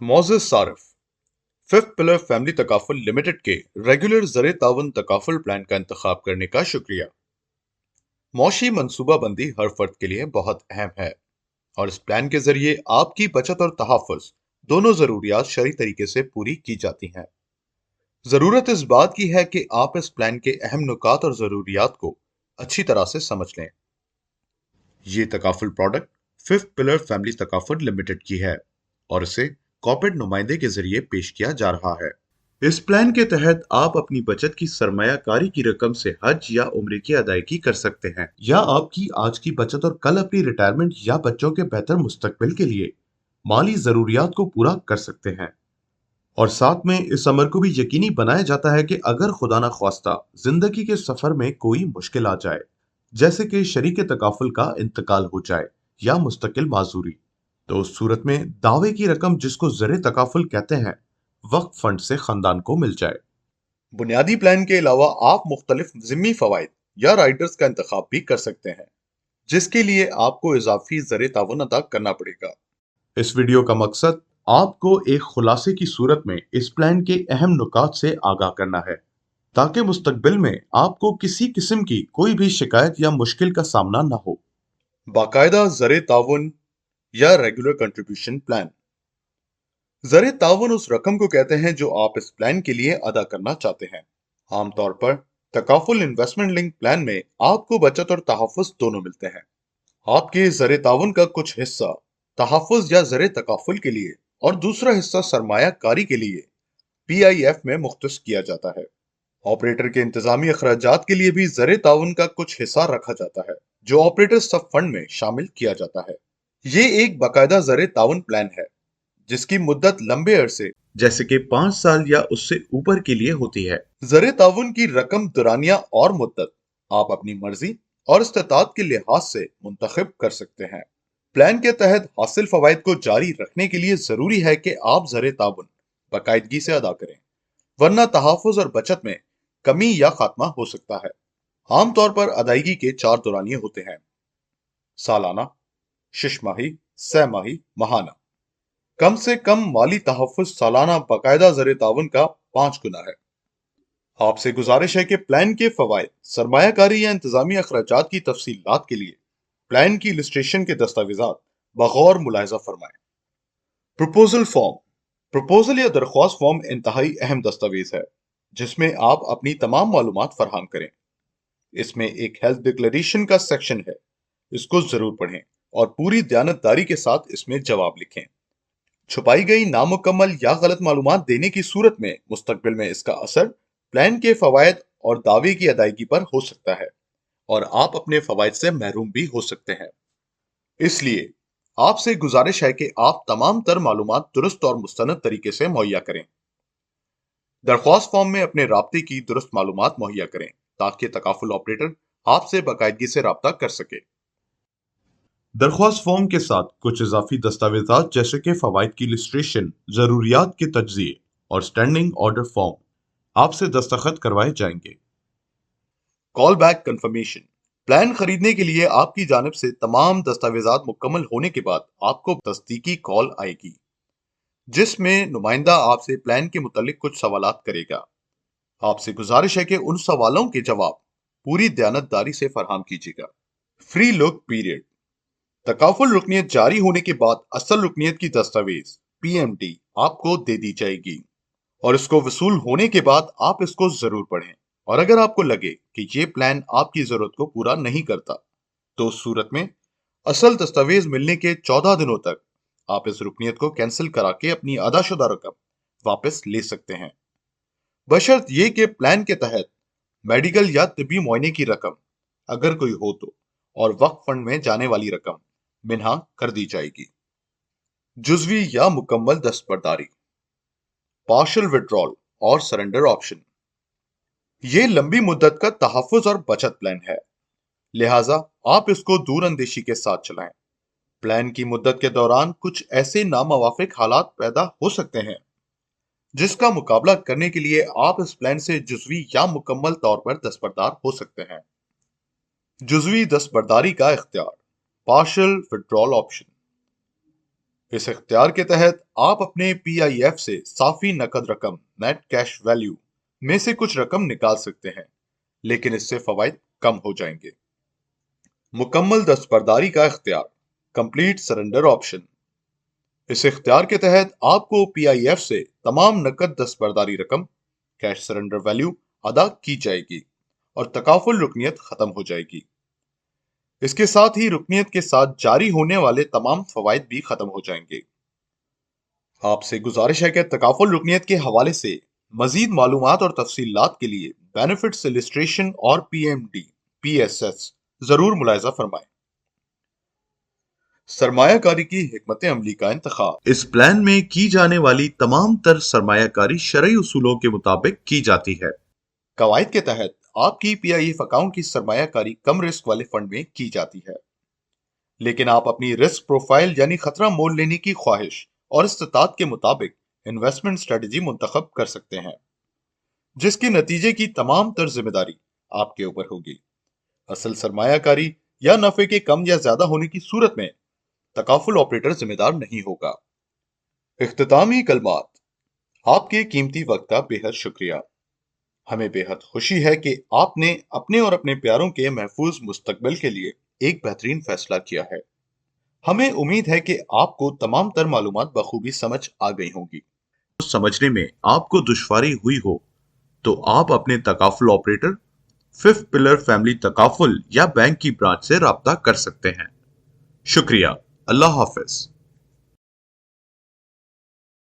मोअज़्ज़ज़ सारिफ fifth pillar family takaful limited के regular ज़र ताउन तकाफुल प्लान का इंतखाब करने का शुक्रिया। मौशी मनसूबाबंदी हर फर्द के लिए बहुत अहम है और इस प्लान के जरिए आपकी बचत और तहफ़्फ़ुज़ दोनों ज़रूरियात शरई तरीके से पूरी की जाती हैं। ज़रूरत इस बात की है कि आप इस प्लान के अहम नुकात और ज़रूरियात को अच्छी तरह से समझ लें। ये takaful product fifth pillar family takaful limited की है और इसे कॉर्पोरेट नुमाइंदे के जरिए पेश किया जा रहा है। इस प्लान के तहत आप अपनी बचत की सरमायाकारी की रकम से हज या उम्रे की अदायगी कर सकते हैं या आपकी आज की बचत और कल अपनी रिटायरमेंट या बच्चों के बेहतर मुस्तकबिल के लिए माली जरूरियात को पूरा कर सकते हैं। और साथ में इस अमर को भी यकीनी बनाया जाता है कि अगर खुदा न ख्वास्ता जिंदगी के सफर में कोई मुश्किल आ जाए, जैसे कि शरीक तकाफुल का इंतकाल हो जाए या मुस्तकिल माजूरी, तो उस सूरत में दावे की रकम जिसको ज़र तकाफुल कहते हैं वक्फ फंड से खानदान को मिल जाए। बुनियादी प्लान के अलावा आप मुख्तलिफ ज़िम्मी फवाइद या राइडर्स का इंतखाब भी कर सकते हैं, जिसके लिए आपको इजाफी ज़र ताउन अदा करना पड़ेगा। इस वीडियो का मकसद आपको एक खुलासे की सूरत में इस प्लान के अहम नुकात से आगाह करना है, ताकि मुस्तकबिल में आपको किसी किस्म की कोई भी शिकायत या मुश्किल का सामना न हो। बाकायदा ज़र ताउन या रेगुलर कंट्रीब्यूशन प्लान। ज़र ताउन उस रकम को कहते हैं जो आप इस प्लान के लिए अदा करना चाहते हैं। आमतौर पर तकाफुल इन्वेस्टमेंट लिंक प्लान में आपको बचत और तहफ़्फ़ुज़ दोनों मिलते हैं। आपके ज़र ताउन का कुछ हिस्सा तहफ़्फ़ुज़ या ज़र तकाफुल के लिए और दूसरा हिस्सा सरमाया कारी के लिए PIF में मुख्तस किया जाता है। ऑपरेटर के इंतजामी अखराजात के लिए भी ज़र ताउन का कुछ हिस्सा रखा जाता है, जो ऑपरेटर सब फंड में शामिल किया जाता है। ये एक बाकायदा ज़र ताउन प्लान है, जिसकी मुद्दत लंबे अरसे जैसे कि 5 साल या उससे ऊपर के लिए होती है। ज़र ताउन की रकम दुरानिया और मुद्दत आप अपनी मर्जी और इस्तात के लिहाज से मुंतखब कर सकते हैं। प्लान के तहत हासिल फवाइद को जारी रखने के लिए जरूरी है कि आप ज़र ताउन बाकायदगी से अदा करें, वरना तहफ़्फ़ुज़ और बचत में कमी या खात्मा हो सकता है। आमतौर पर अदायगी के 4 दौरानिये होते हैं: सालाना, शिशमाही, सहमाही, माहाना। कम से कम माली तहफ़्फ़ुज़ सालाना बाकायदा ज़र ताउन का 5 गुना है। आपसे गुजारिश है कि प्लान के फवाइद, सरमायाकारी या इंतजामी अखराजात की तफसीलात के लिए प्लान की इलस्ट्रेशन के दस्तावेजात बगौर मुलाहिजा फरमाएं। Proposal form. प्रपोजल या दरख्वास्त फॉर्म इंतहाई अहम दस्तावेज है, जिसमें आप अपनी तमाम मालूमात फराहम करें। इसमें एक हेल्थ डिक्लेरेशन का सेक्शन है, इसको जरूर पढ़ें और पूरी दयानतदारी के साथ इसमें जवाब लिखें। छुपाई गई नामुकम्मल या गलत मालूमात देने की सूरत में मुस्तकबिल में इसका असर प्लान के फवायद और दावे की अदायगी पर हो सकता है और आप अपने फवायद से महरूम भी हो सकते हैं। इसलिए आपसे गुजारिश है कि आप तमाम तर मालूमात दुरुस्त और मुस्तनद तरीके से मुहैया करें। दरख्वास्त फॉर्म में अपने राब्ते की दुरुस्त मालूमात मुहैया करें, ताकि तकाफुल ऑपरेटर आपसे बाकायदगी से राब्ता कर सके। दरख्वास्त फॉर्म के साथ कुछ इजाफी दस्तावेजात जैसे कि फवाइद की लिस्ट्रेशन, जरूरियात के तज्जिए और स्टैंडिंग ऑर्डर फॉर्म आपसे दस्तखत करवाए जाएंगे। Call back confirmation. प्लान खरीदने के लिए आपकी जानिब से तमाम दस्तावेजात मुकम्मल होने के बाद आपको तस्दीकी कॉल आएगी, जिसमें नुमाइंदा आपसे प्लान के मुतालिक कुछ सवालात करेगा। आपसे गुजारिश है कि उन सवालों के जवाब पूरी दयानतदारी से फराहम कीजिएगा। Free look period. तकाफुल रुकनियत जारी होने के बाद असल रुकनियत की दस्तावेज PMT आपको दे दी जाएगी और इसको वसूल होने के बाद आप इसको जरूर पढ़ें। और अगर आपको लगे कि ये प्लान आपकी जरूरत को पूरा नहीं करता, तो उस सूरत में असल दस्तावेज मिलने के 14 दिनों तक आप इस रुकनियत को कैंसिल करा के अपनी अदाशुदा रकम वापस ले सकते हैं, बशर्त ये कि प्लान के तहत मेडिकल या तिब्बी मुआयने की रकम अगर कोई हो तो, और वक्फ फंड में जाने वाली रकम मिन्हा कर दी जाएगी। जुजवी या मुकम्मल दस्तबरदारी, पार्शियल विड्रॉल और सरेंडर ऑप्शन। ये लंबी मुद्दत का तहफ़्फ़ुज़ और बचत प्लान है, लिहाजा आप इसको दूर अंदेशी के साथ चलाएं। प्लान की मुद्दत के दौरान कुछ ऐसे नामवाफिक हालात पैदा हो सकते हैं, जिसका मुकाबला करने के लिए आप इस प्लान से जुजवी या मुकम्मल तौर पर दस्तबरदार हो सकते हैं। जुजवी दस्तबरदारी का इख्तियार, पार्शियल विड्रॉल ऑप्शन। इस इख्तियार के तहत आप अपने PIF से साफी नकद रकम नेट कैश वैल्यू में से कुछ रकम निकाल सकते हैं, लेकिन इससे फवाइद कम हो जाएंगे। मुकम्मल दस्तबरदारी का इख्तियार, कंप्लीट सरेंडर ऑप्शन। इस इख्तियार के तहत आपको PIF से तमाम नकद दस्तबरदारी रकम कैश सरेंडर वैल्यू अदा की जाएगी और तकाफुल रुकनियत खत्म हो जाएगी। इसके साथ ही रुकनियत के साथ जारी होने वाले तमाम फवाइद भी खत्म हो जाएंगे। आपसे गुजारिश है कि तकाफुल रुकनियत के हवाले से मजीद मालूमात और तफसीलात के लिए बेनिफिट्स इलिस्ट्रेशन और PMD PSS जरूर मुलाहिजा फरमाएं। सरमायाकारी की हिकमत अमली का इंतखाब। इस प्लान में की जाने वाली तमाम तर सरमायाकारी शरई उसूलों के मुताबिक की जाती है। कवायद के तहत आपकी PIF अकाउंट की सरमायाकारी कम रिस्क वाले फंड में की जाती है, लेकिन आप अपनी रिस्क प्रोफाइल यानी खतरा मोल लेने की ख्वाहिश और इस्तात के मुताबिक इन्वेस्टमेंट स्ट्रेटजी मुंतखब कर सकते हैं, जिसके नतीजे की तमाम तर जिम्मेदारी आपके ऊपर होगी। असल सरमायाकारी या नफे के कम या ज्यादा होने की सूरत में तकाफुल ऑपरेटर जिम्मेदार नहीं होगा। इख्तितामी कलमात। आपके कीमती वक्त का बेहद शुक्रिया। हमें बेहद खुशी है कि आपने अपने और अपने प्यारों के महफूज मुस्तकबिल के लिए एक बेहतरीन फैसला किया है। हमें उम्मीद है कि आपको तमाम तर मालूमात बखूबी समझ आ गई होंगी। समझने में आपको दुश्वारी हुई हो तो आप अपने takaful operator, fifth pillar family takaful या बैंक की ब्रांच से राब्ता कर सकते हैं। शुक्रिया। अल्लाह हाफिज।